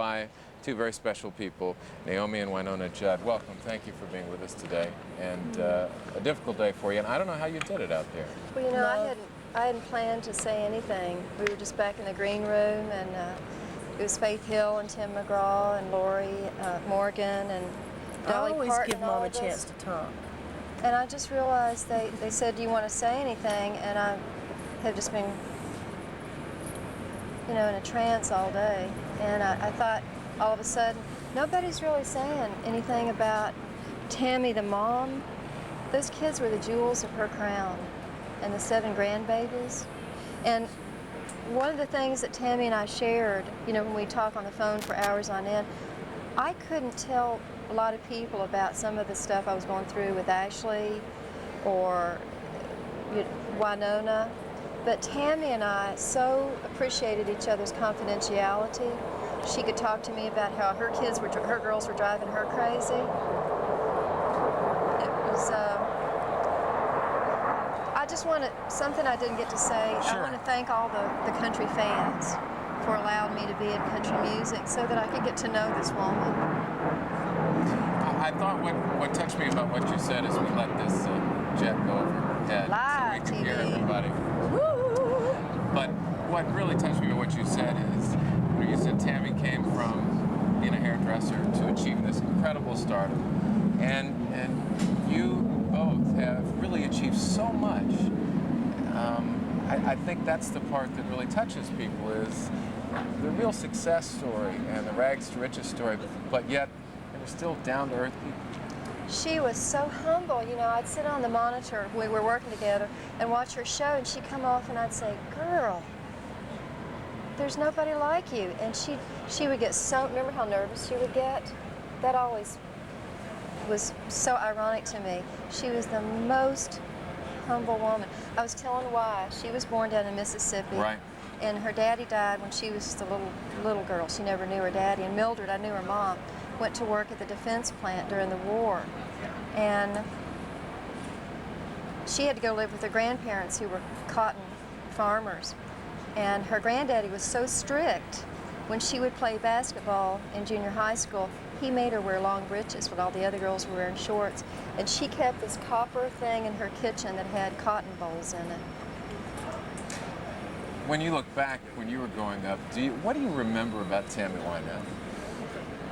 by two very special people, Naomi and Wynonna Judd. Welcome. Thank you for being with us today. And a difficult day for you. And I don't know how you did it out there. Well, you know, I hadn't planned to say anything. We were just back in the green room, and it was Faith Hill and Tim McGraw and Lori Morgan and Dolly I always Parton give and all Mom a of us. chance to talk. And I just realized they said, "Do you want to say anything?" And I have just been, you know, in a trance all day. And I thought, all of a sudden, nobody's really saying anything about Tammy the mom. Those kids were the jewels of her crown, and the 7 grandbabies. And one of the things that Tammy and I shared, you know, when we talk on the phone for hours on end, I couldn't tell a lot of people about some of the stuff I was going through with Ashley or Wynonna, but Tammy and I so appreciated each other's confidentiality. She could talk to me about how her girls were driving her crazy. It was, I just wanted, something I didn't get to say, Sure. I want to thank all the country fans for allowing me to be in country music so that I could get to know this woman. I thought what touched me about what you said is we let this jet go overhead Live so we could hear TV. everybody. Woo! But what really touched me about what you said is, you said Tammy came from being a hairdresser to achieving this incredible stardom. And you both have really achieved so much. I think that's the part that really touches people, is the real success story and the rags to riches story, but yet they were still down-to-earth people. She was so humble. You know, I'd sit on the monitor, we were working together, and watch her show, and she'd come off and I'd say, "Girl, there's nobody like you." And she would get so, remember how nervous she would get? That always was so ironic to me. She was the most humble woman. I was telling why. She was born down in Mississippi. Right. And her daddy died when she was just a little girl. She never knew her daddy. And Mildred, I knew her mom, went to work at the defense plant during the war. And she had to go live with her grandparents, who were cotton farmers. And her granddaddy was so strict. When she would play basketball in junior high school, he made her wear long breeches when all the other girls were wearing shorts. And she kept this copper thing in her kitchen that had cotton bolls in it. When you look back, when you were growing up, what do you remember about Tammy Wynette?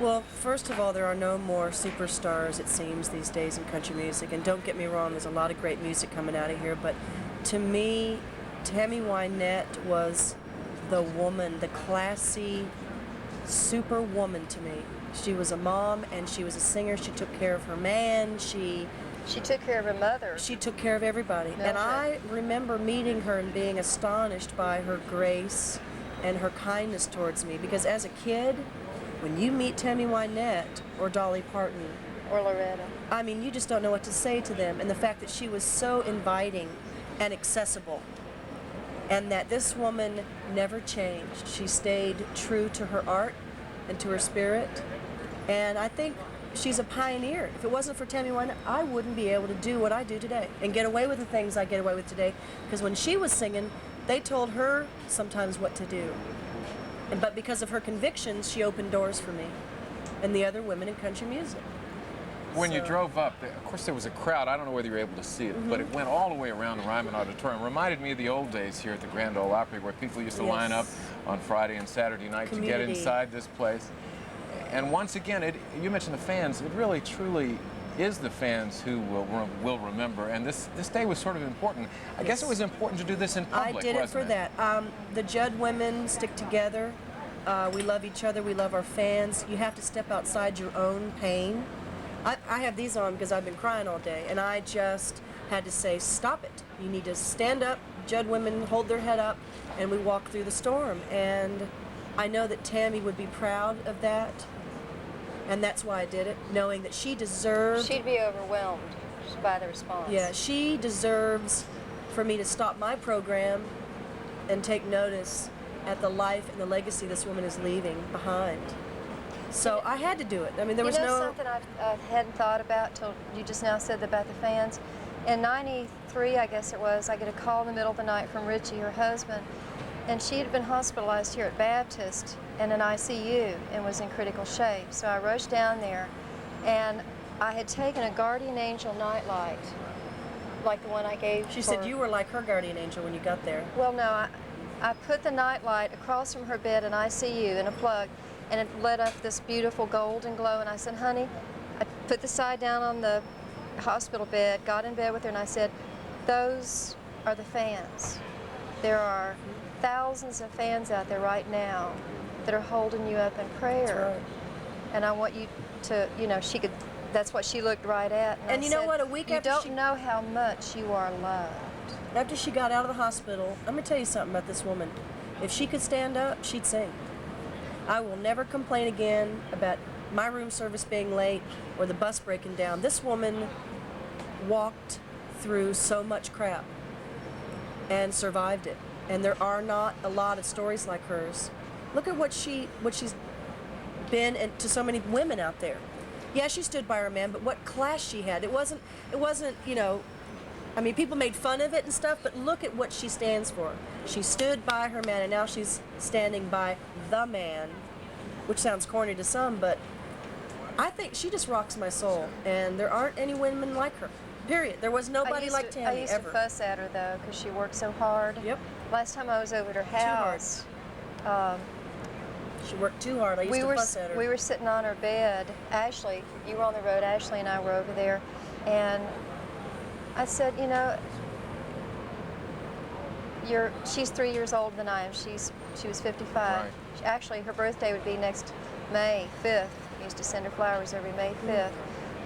Well, first of all, there are no more superstars, it seems, these days in country music. And don't get me wrong, there's a lot of great music coming out of here. But to me, Tammy Wynette was the woman, the classy, super woman to me. She was a mom and she was a singer. She took care of her man. She took care of her mother. She took care of everybody. Mildred. And I remember meeting her and being astonished by her grace and her kindness towards me. Because as a kid, when you meet Tammy Wynette or Dolly Parton, Or Loretta. I mean, you just don't know what to say to them. And the fact that she was so inviting and accessible, and that this woman never changed. She stayed true to her art and to her spirit. And I think she's a pioneer. If it wasn't for Tammy Wynette, I wouldn't be able to do what I do today and get away with the things I get away with today. Because when she was singing, they told her sometimes what to do. But because of her convictions, she opened doors for me and the other women in country music. When you drove up, of course there was a crowd. I don't know whether you were able to see it, but it went all the way around the Ryman Auditorium. Reminded me of the old days here at the Grand Ole Opry, where people used to line up on Friday and Saturday night to get inside this place. And once again, you mentioned the fans. It really, truly is the fans who will remember. And this day was sort of important. I guess it was important to do this in public, I did it for that. The Judd women stick together. We love each other. We love our fans. You have to step outside your own pain. I have these on because I've been crying all day, and I just had to say, stop it. You need to stand up. Judd women hold their head up, and we walk through the storm. And I know that Tammy would be proud of that, and that's why I did it, knowing that she deserved... She'd be overwhelmed by the response. Yeah, she deserves for me to stop my program and take notice at the life and the legacy this woman is leaving behind. So I had to do it. I mean, there was no... something I hadn't thought about till you just now said about the fans. In '93, I guess it was, I get a call in the middle of the night from Richie, her husband, And she had been hospitalized here at Baptist in an ICU and was in critical shape. So I rushed down there, and I had taken a guardian angel nightlight, like the one I gave. She said you were like her guardian angel when you got there. Well, no, I put the nightlight across from her bed in ICU in a plug, and it lit up this beautiful golden glow. And I said, honey, I put the side down on the hospital bed, got in bed with her, and I said, those are the fans. There are thousands of fans out there right now that are holding you up in prayer. That's right. And I want you to, you know, she could, that's what she looked right at. And I you know said, what, a week after you don't she- know how much you are loved. After she got out of the hospital, I'm going to tell you something about this woman. If she could stand up, she'd sing. I will never complain again about my room service being late or the bus breaking down. This woman walked through so much crap and survived it. And there are not a lot of stories like hers. Look at what she's been and to so many women out there. Yeah, she stood by her man, but what class she had. It wasn't, you know, I mean, people made fun of it and stuff, but look at what she stands for. She stood by her man, and now she's standing by the man, which sounds corny to some, but I think she just rocks my soul, and there aren't any women like her. Period. There was nobody like Tammy I used ever. to fuss at her, though, because she worked so hard. Yep. Last time I was over at her house, She worked too hard. I used to fuss at her. we were sitting on her bed. Ashley, you were on the road, Ashley and I were over there, and I said, you know, she's 3 years older than I am. She was 55. Right. Actually, her birthday would be next May 5th. I used to send her flowers every May 5th.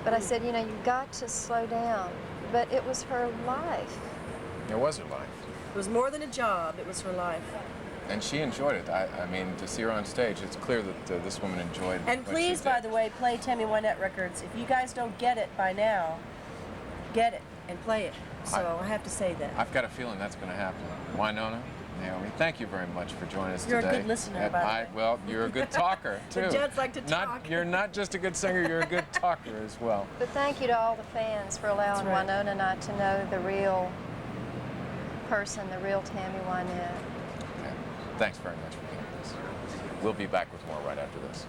But I said, you know, you've got to slow down. But it was her life. It was her life. It was more than a job. It was her life. And she enjoyed it. I mean, to see her on stage, it's clear that this woman enjoyed And what she please, did. by the way, play Tammy Wynette records. If you guys don't get it by now, get it and play it. So I have to say that. I've got a feeling that's going to happen. Wynonna, Naomi, thank you very much for joining us You're a today. good listener, And by the way. well, you're a good talker, too. The Judds like to talk. You're not just a good singer, you're a good talker as well. But thank you to all the fans for allowing That's right. Wynonna and I to know the real person, the real Tammy Wynette. Okay. Thanks very much for doing this. We'll be back with more right after this.